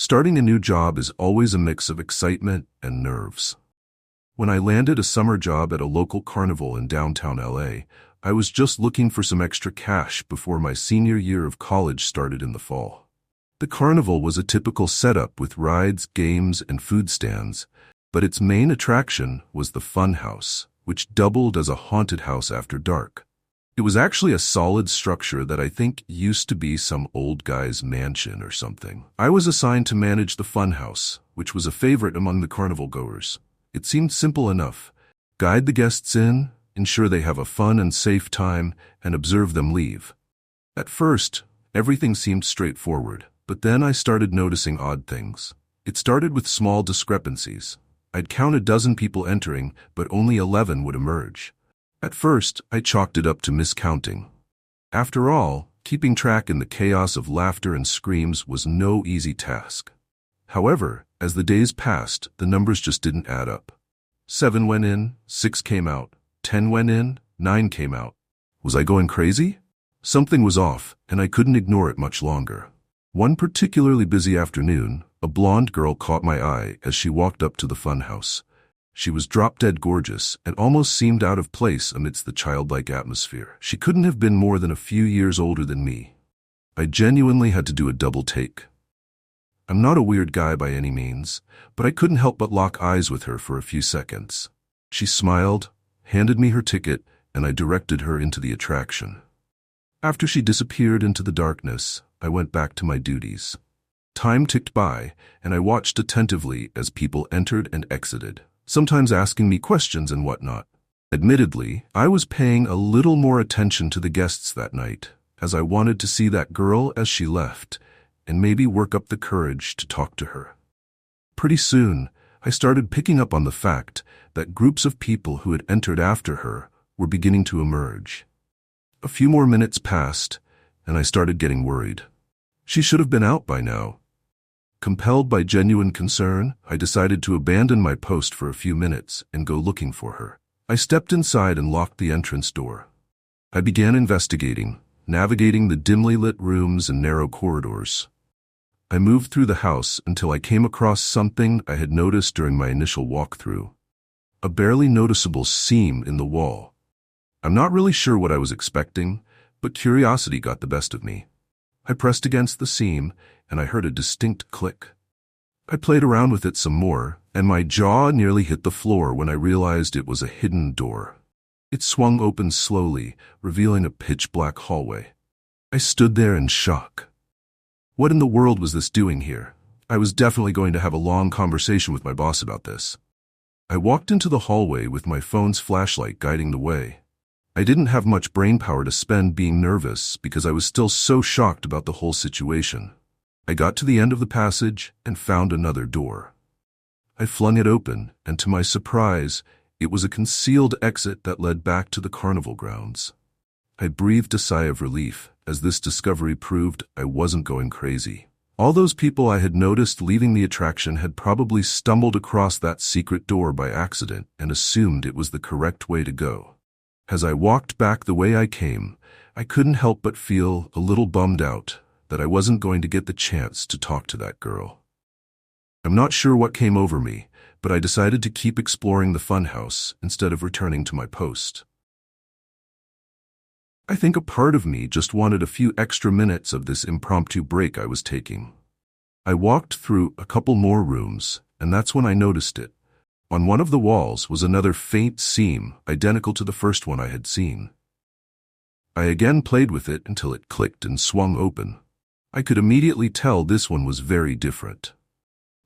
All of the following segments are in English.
Starting a new job is always a mix of excitement and nerves. When I landed a summer job at a local carnival in downtown LA, I was just looking for some extra cash before my senior year of college started in the fall. The carnival was a typical setup with rides, games, and food stands, but its main attraction was the fun house, which doubled as a haunted house after dark. It was actually a solid structure that I think used to be some old guy's mansion or something. I was assigned to manage the fun house, which was a favorite among the carnival goers. It seemed simple enough. Guide the guests in, ensure they have a fun and safe time, and observe them leave. At first, everything seemed straightforward, but then I started noticing odd things. It started with small discrepancies. I'd count a dozen people entering, but only 11 would emerge. At first, I chalked it up to miscounting. After all, keeping track in the chaos of laughter and screams was no easy task. However, as the days passed, the numbers just didn't add up. 7 went in, 6 came out, 10 went in, 9 came out. Was I going crazy? Something was off, and I couldn't ignore it much longer. One particularly busy afternoon, a blonde girl caught my eye as she walked up to the funhouse. She was drop-dead gorgeous and almost seemed out of place amidst the childlike atmosphere. She couldn't have been more than a few years older than me. I genuinely had to do a double take. I'm not a weird guy by any means, but I couldn't help but lock eyes with her for a few seconds. She smiled, handed me her ticket, and I directed her into the attraction. After she disappeared into the darkness, I went back to my duties. Time ticked by, and I watched attentively as people entered and exited, sometimes asking me questions and whatnot. Admittedly, I was paying a little more attention to the guests that night, as I wanted to see that girl as she left, and maybe work up the courage to talk to her. Pretty soon, I started picking up on the fact that groups of people who had entered after her were beginning to emerge. A few more minutes passed, and I started getting worried. She should have been out by now. Compelled by genuine concern, I decided to abandon my post for a few minutes and go looking for her. I stepped inside and locked the entrance door. I began investigating, navigating the dimly lit rooms and narrow corridors. I moved through the house until I came across something I had noticed during my initial walkthrough. A barely noticeable seam in the wall. I'm not really sure what I was expecting, but curiosity got the best of me. I pressed against the seam, and I heard a distinct click. I played around with it some more, and my jaw nearly hit the floor when I realized it was a hidden door. It swung open slowly, revealing a pitch-black hallway. I stood there in shock. What in the world was this doing here? I was definitely going to have a long conversation with my boss about this. I walked into the hallway with my phone's flashlight guiding the way. I didn't have much brainpower to spend being nervous because I was still so shocked about the whole situation. I got to the end of the passage and found another door. I flung it open, and to my surprise, it was a concealed exit that led back to the carnival grounds. I breathed a sigh of relief as this discovery proved I wasn't going crazy. All those people I had noticed leaving the attraction had probably stumbled across that secret door by accident and assumed it was the correct way to go. As I walked back the way I came, I couldn't help but feel a little bummed out that I wasn't going to get the chance to talk to that girl. I'm not sure what came over me, but I decided to keep exploring the funhouse instead of returning to my post. I think a part of me just wanted a few extra minutes of this impromptu break I was taking. I walked through a couple more rooms, and that's when I noticed it. On one of the walls was another faint seam, identical to the first one I had seen. I again played with it until it clicked and swung open. I could immediately tell this one was very different.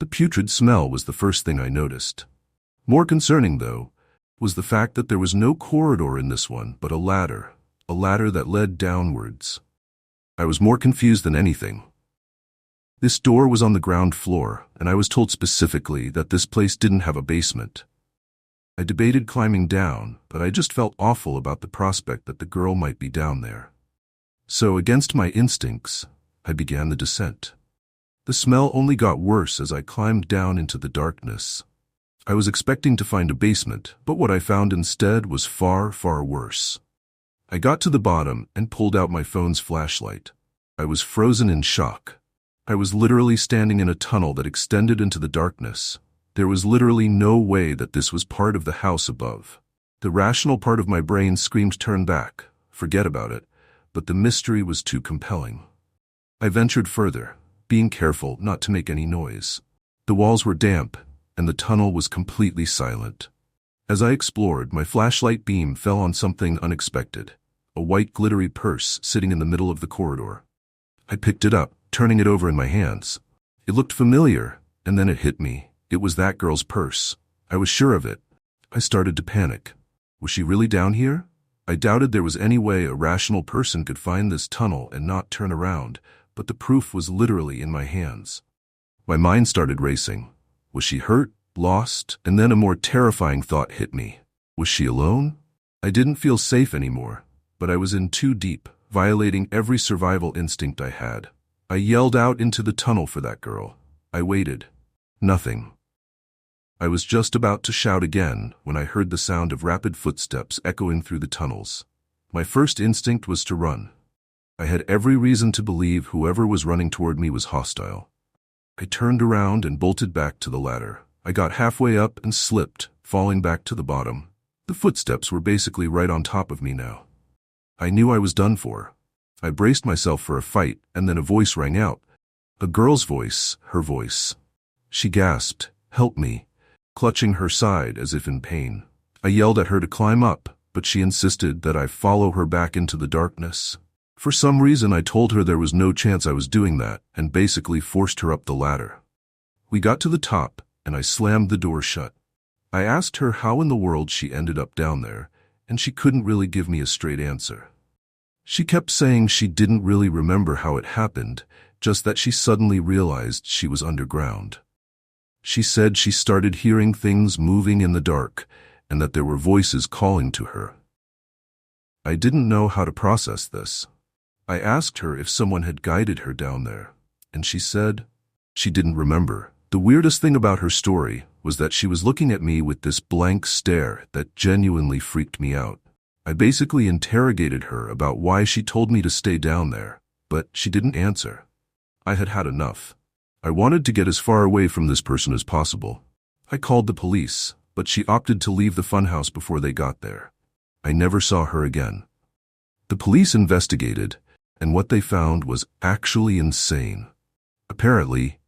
The putrid smell was the first thing I noticed. More concerning, though, was the fact that there was no corridor in this one, but a ladder that led downwards. I was more confused than anything. This door was on the ground floor, and I was told specifically that this place didn't have a basement. I debated climbing down, but I just felt awful about the prospect that the girl might be down there. So, against my instincts, I began the descent. The smell only got worse as I climbed down into the darkness. I was expecting to find a basement, but what I found instead was far, far worse. I got to the bottom and pulled out my phone's flashlight. I was frozen in shock. I was literally standing in a tunnel that extended into the darkness. There was literally no way that this was part of the house above. The rational part of my brain screamed, "Turn back, forget about it," but the mystery was too compelling. I ventured further, being careful not to make any noise. The walls were damp, and the tunnel was completely silent. As I explored, my flashlight beam fell on something unexpected, a white glittery purse sitting in the middle of the corridor. I picked it up, turning it over in my hands. It looked familiar, and then it hit me. It was that girl's purse. I was sure of it. I started to panic. Was she really down here? I doubted there was any way a rational person could find this tunnel and not turn around, but the proof was literally in my hands. My mind started racing. Was she hurt? Lost? And then a more terrifying thought hit me. Was she alone? I didn't feel safe anymore, but I was in too deep, violating every survival instinct I had. I yelled out into the tunnel for that girl. I waited. Nothing. I was just about to shout again when I heard the sound of rapid footsteps echoing through the tunnels. My first instinct was to run. I had every reason to believe whoever was running toward me was hostile. I turned around and bolted back to the ladder. I got halfway up and slipped, falling back to the bottom. The footsteps were basically right on top of me now. I knew I was done for. I braced myself for a fight, and then a voice rang out. A girl's voice, her voice. She gasped, "Help me," clutching her side as if in pain. I yelled at her to climb up, but she insisted that I follow her back into the darkness. For some reason, I told her there was no chance I was doing that, and basically forced her up the ladder. We got to the top, and I slammed the door shut. I asked her how in the world she ended up down there, and she couldn't really give me a straight answer. She kept saying she didn't really remember how it happened, just that she suddenly realized she was underground. She said she started hearing things moving in the dark, and that there were voices calling to her. I didn't know how to process this. I asked her if someone had guided her down there, and she said she didn't remember. The weirdest thing about her story was that she was looking at me with this blank stare that genuinely freaked me out. I basically interrogated her about why she told me to stay down there, but she didn't answer. I had had enough. I wanted to get as far away from this person as possible. I called the police, but she opted to leave the funhouse before they got there. I never saw her again. The police investigated, and what they found was actually insane. Apparently,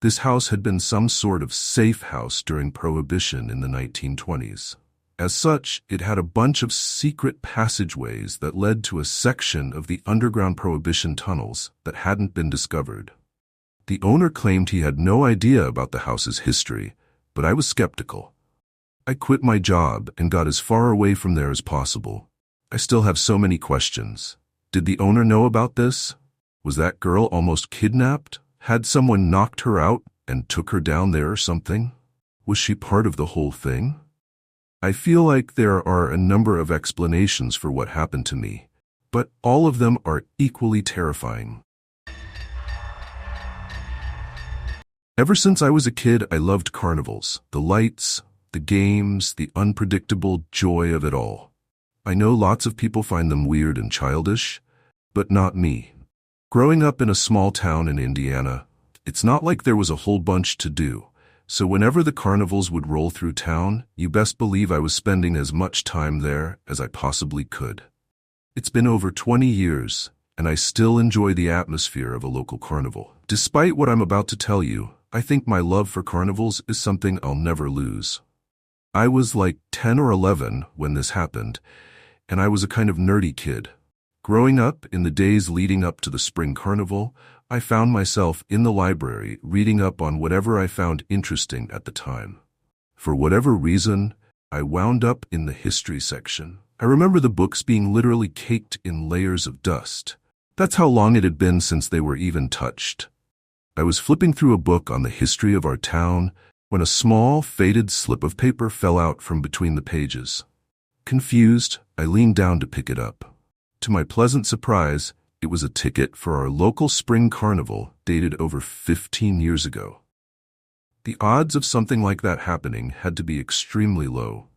this house had been some sort of safe house during Prohibition in the 1920s. As such, it had a bunch of secret passageways that led to a section of the underground Prohibition tunnels that hadn't been discovered. The owner claimed he had no idea about the house's history, but I was skeptical. I quit my job and got as far away from there as possible. I still have so many questions. Did the owner know about this? Was that girl almost kidnapped? Had someone knocked her out and took her down there or something? Was she part of the whole thing? I feel like there are a number of explanations for what happened to me, but all of them are equally terrifying. Ever since I was a kid, I loved carnivals, the lights, the games, the unpredictable joy of it all. I know lots of people find them weird and childish, but not me. Growing up in a small town in Indiana, it's not like there was a whole bunch to do, so whenever the carnivals would roll through town, you best believe I was spending as much time there as I possibly could. It's been over 20 years, and I still enjoy the atmosphere of a local carnival. Despite what I'm about to tell you, I think my love for carnivals is something I'll never lose. I was like 10 or 11 when this happened, and I was a kind of nerdy kid. Growing up, in the days leading up to the spring carnival, I found myself in the library reading up on whatever I found interesting at the time. For whatever reason, I wound up in the history section. I remember the books being literally caked in layers of dust. That's how long it had been since they were even touched. I was flipping through a book on the history of our town when a small, faded slip of paper fell out from between the pages. Confused, I leaned down to pick it up. To my pleasant surprise, it was a ticket for our local spring carnival dated over 15 years ago. The odds of something like that happening had to be extremely low.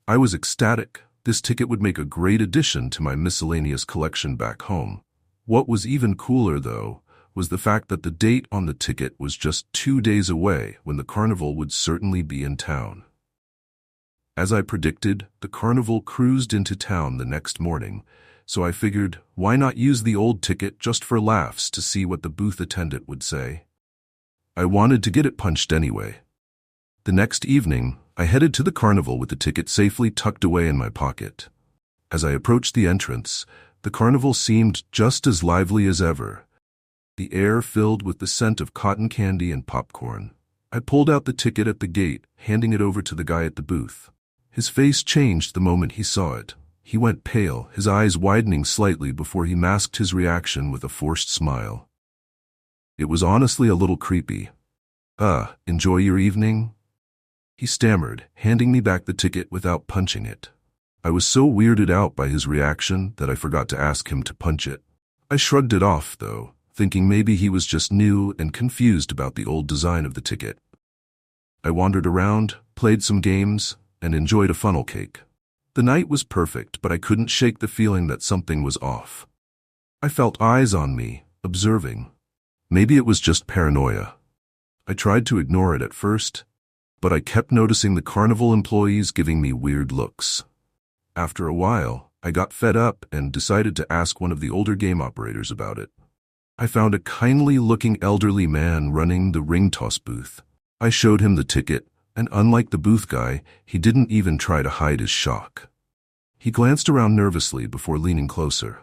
I was ecstatic. This ticket would make a great addition to my miscellaneous collection back home. What was even cooler, though, was the fact that the date on the ticket was just 2 days away when the carnival would certainly be in town. As I predicted, the carnival cruised into town the next morning, so I figured, why not use the old ticket just for laughs to see what the booth attendant would say? I wanted to get it punched anyway. The next evening, I headed to the carnival with the ticket safely tucked away in my pocket. As I approached the entrance, the carnival seemed just as lively as ever, the air filled with the scent of cotton candy and popcorn. I pulled out the ticket at the gate, handing it over to the guy at the booth. His face changed the moment he saw it. He went pale, his eyes widening slightly before he masked his reaction with a forced smile. It was honestly a little creepy. Enjoy your evening?" he stammered, handing me back the ticket without punching it. I was so weirded out by his reaction that I forgot to ask him to punch it. I shrugged it off, though, thinking maybe he was just new and confused about the old design of the ticket. I wandered around, played some games, and enjoyed a funnel cake. The night was perfect, but I couldn't shake the feeling that something was off. I felt eyes on me, observing. Maybe it was just paranoia. I tried to ignore it at first, but I kept noticing the carnival employees giving me weird looks. After a while, I got fed up and decided to ask one of the older game operators about it. I found a kindly-looking elderly man running the ring toss booth. I showed him the ticket, and unlike the booth guy, he didn't even try to hide his shock. He glanced around nervously before leaning closer.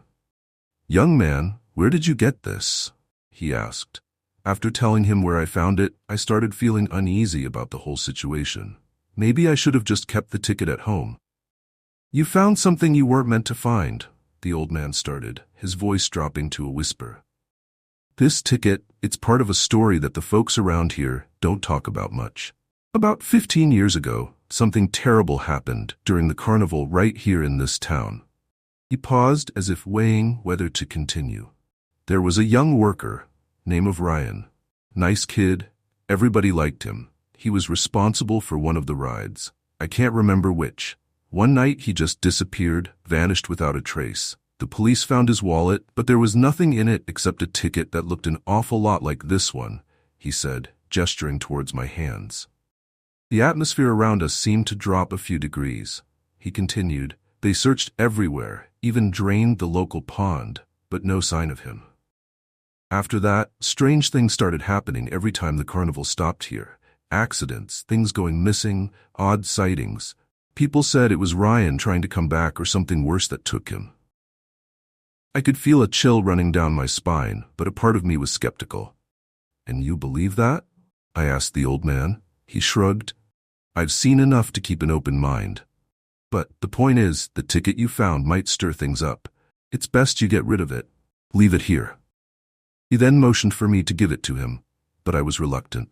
"Young man, where did you get this?" he asked. After telling him where I found it, I started feeling uneasy about the whole situation. Maybe I should have just kept the ticket at home. "You found something you weren't meant to find," the old man started, his voice dropping to a whisper. "This ticket, it's part of a story that the folks around here don't talk about much. About 15 years ago, something terrible happened during the carnival right here in this town." He paused as if weighing whether to continue. "There was a young worker, name of Ryan. Nice kid, everybody liked him. He was responsible for one of the rides. I can't remember which. One night he just disappeared, vanished without a trace. The police found his wallet, but there was nothing in it except a ticket that looked an awful lot like this one," he said, gesturing towards my hands. The atmosphere around us seemed to drop a few degrees. He continued, "They searched everywhere, even drained the local pond, but no sign of him. After that, strange things started happening every time the carnival stopped here. Accidents, things going missing, odd sightings. People said it was Ryan trying to come back or something worse that took him." I could feel a chill running down my spine, but a part of me was skeptical. "And you believe that?" I asked the old man. He shrugged. "I've seen enough to keep an open mind. But the point is, the ticket you found might stir things up. It's best you get rid of it. Leave it here." He then motioned for me to give it to him, but I was reluctant.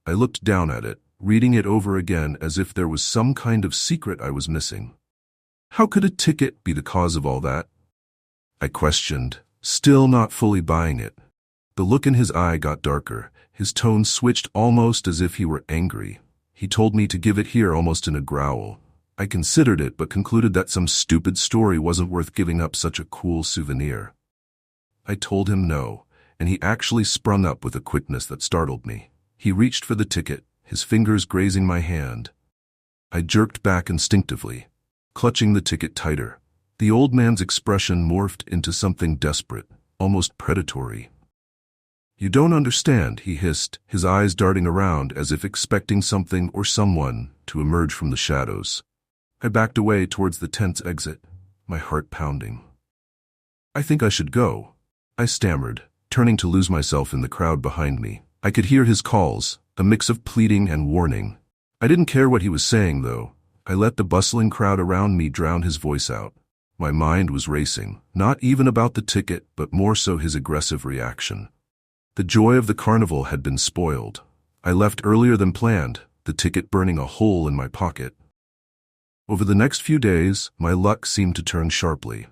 I looked down at it, reading it over again as if there was some kind of secret I was missing. How could a ticket be the cause of all that? I questioned, still not fully buying it. The look in his eye got darker. His tone switched almost as if he were angry. He told me to give it here almost in a growl. I considered it but concluded that some stupid story wasn't worth giving up such a cool souvenir. I told him no, and he actually sprung up with a quickness that startled me. He reached for the ticket, his fingers grazing my hand. I jerked back instinctively, clutching the ticket tighter. The old man's expression morphed into something desperate, almost predatory. "You don't understand," he hissed, his eyes darting around as if expecting something or someone to emerge from the shadows. I backed away towards the tent's exit, my heart pounding. "I think I should go," I stammered, turning to lose myself in the crowd behind me. I could hear his calls, a mix of pleading and warning. I didn't care what he was saying, though. I let the bustling crowd around me drown his voice out. My mind was racing, not even about the ticket, but more so his aggressive reaction. The joy of the carnival had been spoiled. I left earlier than planned, the ticket burning a hole in my pocket. Over the next few days, my luck seemed to turn sharply.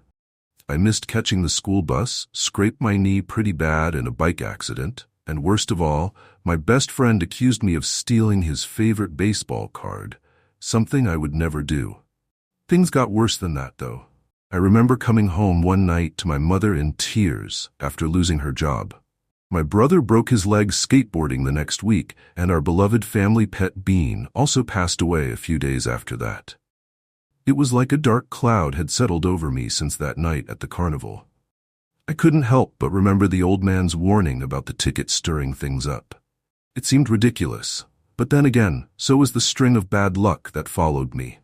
I missed catching the school bus, scraped my knee pretty bad in a bike accident, and worst of all, my best friend accused me of stealing his favorite baseball card, something I would never do. Things got worse than that, though. I remember coming home one night to my mother in tears after losing her job. My brother broke his leg skateboarding the next week, and our beloved family pet Bean also passed away a few days after that. It was like a dark cloud had settled over me since that night at the carnival. I couldn't help but remember the old man's warning about the ticket stirring things up. It seemed ridiculous, but then again, so was the string of bad luck that followed me.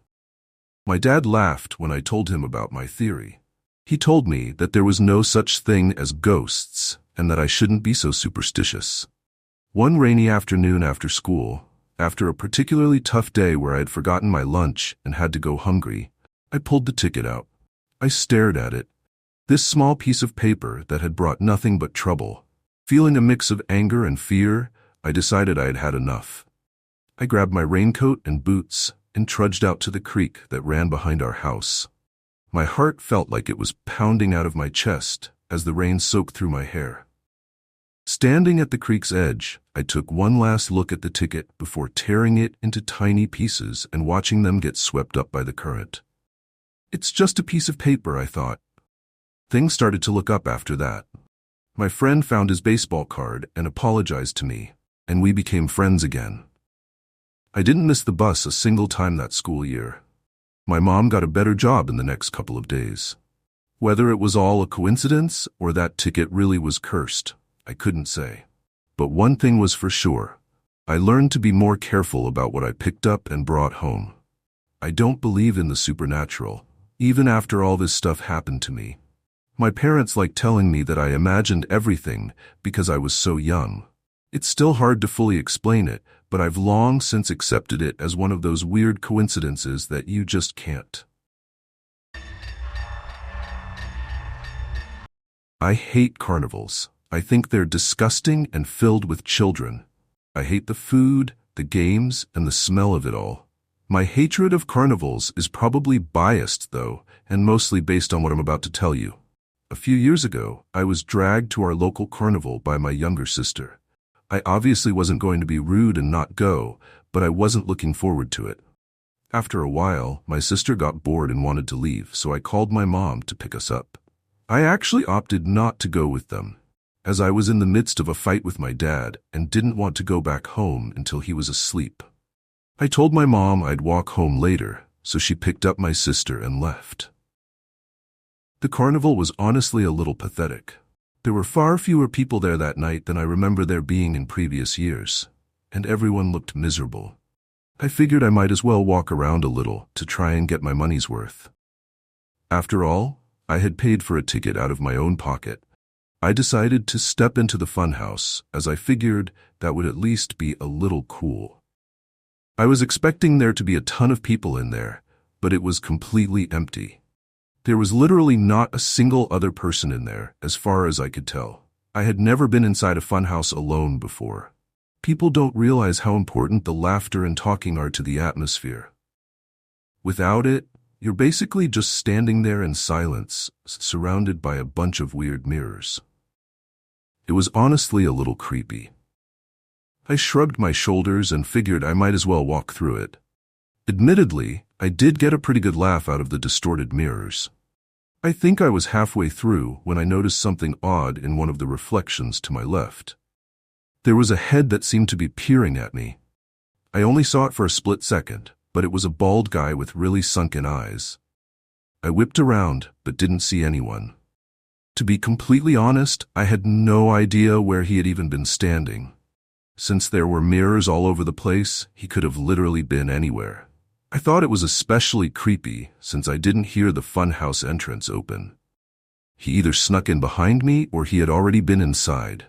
My dad laughed when I told him about my theory. He told me that there was no such thing as ghosts and that I shouldn't be so superstitious. One rainy afternoon after school, after a particularly tough day where I had forgotten my lunch and had to go hungry, I pulled the ticket out. I stared at it. This small piece of paper that had brought nothing but trouble. Feeling a mix of anger and fear, I decided I had had enough. I grabbed my raincoat and boots and trudged out to the creek that ran behind our house. My heart felt like it was pounding out of my chest as the rain soaked through my hair. Standing at the creek's edge, I took one last look at the ticket before tearing it into tiny pieces and watching them get swept up by the current. It's just a piece of paper, I thought. Things started to look up after that. My friend found his baseball card and apologized to me, and we became friends again. I didn't miss the bus a single time that school year. My mom got a better job in the next couple of days. Whether it was all a coincidence or that ticket really was cursed, I couldn't say. But one thing was for sure. I learned to be more careful about what I picked up and brought home. I don't believe in the supernatural, even after all this stuff happened to me. My parents like telling me that I imagined everything because I was so young. It's still hard to fully explain it, but I've long since accepted it as one of those weird coincidences that you just can't. I hate carnivals. I think they're disgusting and filled with children. I hate the food, the games, and the smell of it all. My hatred of carnivals is probably biased, though, and mostly based on what I'm about to tell you. A few years ago, I was dragged to our local carnival by my younger sister. I obviously wasn't going to be rude and not go, but I wasn't looking forward to it. After a while, my sister got bored and wanted to leave, so I called my mom to pick us up. I actually opted not to go with them, as I was in the midst of a fight with my dad and didn't want to go back home until he was asleep. I told my mom I'd walk home later, so she picked up my sister and left. The carnival was honestly a little pathetic. There were far fewer people there that night than I remember there being in previous years, and everyone looked miserable. I figured I might as well walk around a little to try and get my money's worth. After all, I had paid for a ticket out of my own pocket. I decided to step into the funhouse, as I figured that would at least be a little cool. I was expecting there to be a ton of people in there, but it was completely empty. There was literally not a single other person in there, as far as I could tell. I had never been inside a funhouse alone before. People don't realize how important the laughter and talking are to the atmosphere. Without it, you're basically just standing there in silence, surrounded by a bunch of weird mirrors. It was honestly a little creepy. I shrugged my shoulders and figured I might as well walk through it. Admittedly, I did get a pretty good laugh out of the distorted mirrors. I think I was halfway through when I noticed something odd in one of the reflections to my left. There was a head that seemed to be peering at me. I only saw it for a split second, but it was a bald guy with really sunken eyes. I whipped around, but didn't see anyone. To be completely honest, I had no idea where he had even been standing. Since there were mirrors all over the place, he could have literally been anywhere. I thought it was especially creepy since I didn't hear the funhouse entrance open. He either snuck in behind me or he had already been inside.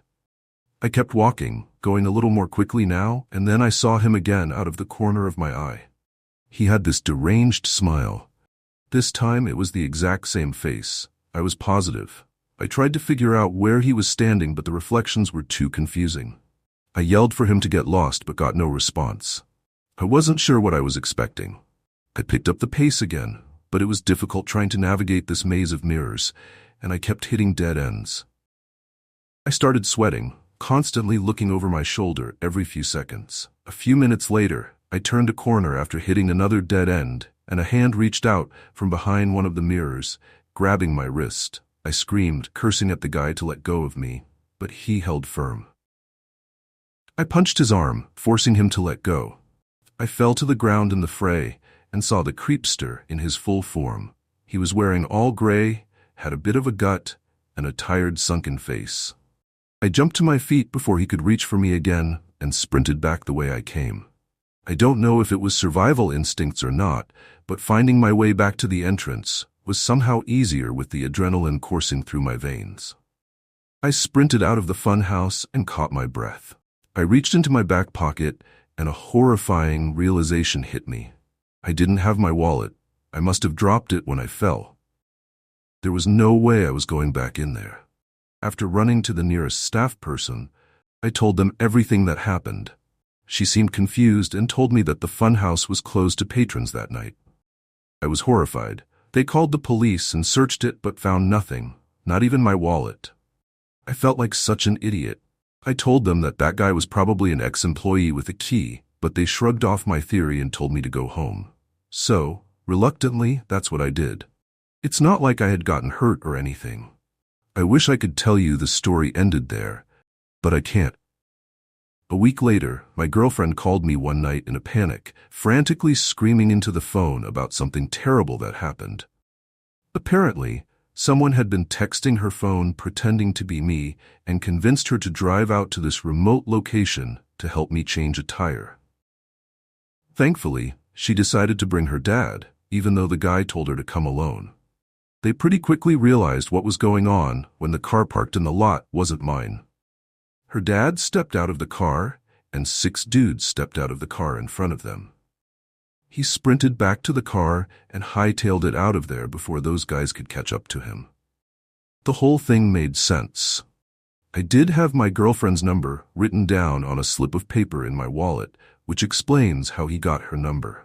I kept walking, going a little more quickly now, and then I saw him again out of the corner of my eye. He had this deranged smile. This time it was the exact same face. I was positive. I tried to figure out where he was standing, but the reflections were too confusing. I yelled for him to get lost, but got no response. I wasn't sure what I was expecting. I picked up the pace again, but it was difficult trying to navigate this maze of mirrors, and I kept hitting dead ends. I started sweating, constantly looking over my shoulder every few seconds. A few minutes later, I turned a corner after hitting another dead end, and a hand reached out from behind one of the mirrors, grabbing my wrist. I screamed, cursing at the guy to let go of me. but he held firm. I punched his arm, forcing him to let go. I fell to the ground in the fray and saw the creepster in his full form. He was wearing all gray, had a bit of a gut, and a tired, sunken face. I jumped to my feet before he could reach for me again and sprinted back the way I came. I don't know if it was survival instincts or not, but finding my way back to the entrance was somehow easier with the adrenaline coursing through my veins. I sprinted out of the funhouse and caught my breath. I reached into my back pocket and a horrifying realization hit me. I didn't have my wallet. I must have dropped it when I fell. There was no way I was going back in there. After running to the nearest staff person, I told them everything that happened. She seemed confused and told me that the funhouse was closed to patrons that night. I was horrified. They called the police and searched it but found nothing, not even my wallet. I felt like such an idiot. I told them that that guy was probably an ex-employee with a key, but they shrugged off my theory and told me to go home. So, reluctantly, that's what I did. It's not like I had gotten hurt or anything. I wish I could tell you the story ended there, but I can't. A week later, my girlfriend called me one night in a panic, frantically screaming into the phone about something terrible that happened. Apparently, someone had been texting her phone pretending to be me and convinced her to drive out to this remote location to help me change a tire. Thankfully, she decided to bring her dad, even though the guy told her to come alone. They pretty quickly realized what was going on when the car parked in the lot wasn't mine. Her dad stepped out of the car, and 6 dudes stepped out of the car in front of them. He sprinted back to the car and hightailed it out of there before those guys could catch up to him. The whole thing made sense. I did have my girlfriend's number written down on a slip of paper in my wallet, which explains how he got her number.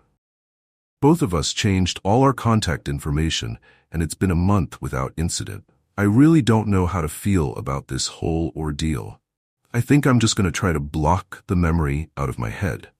Both of us changed all our contact information, and it's been a month without incident. I really don't know how to feel about this whole ordeal. I think I'm just going to try to block the memory out of my head.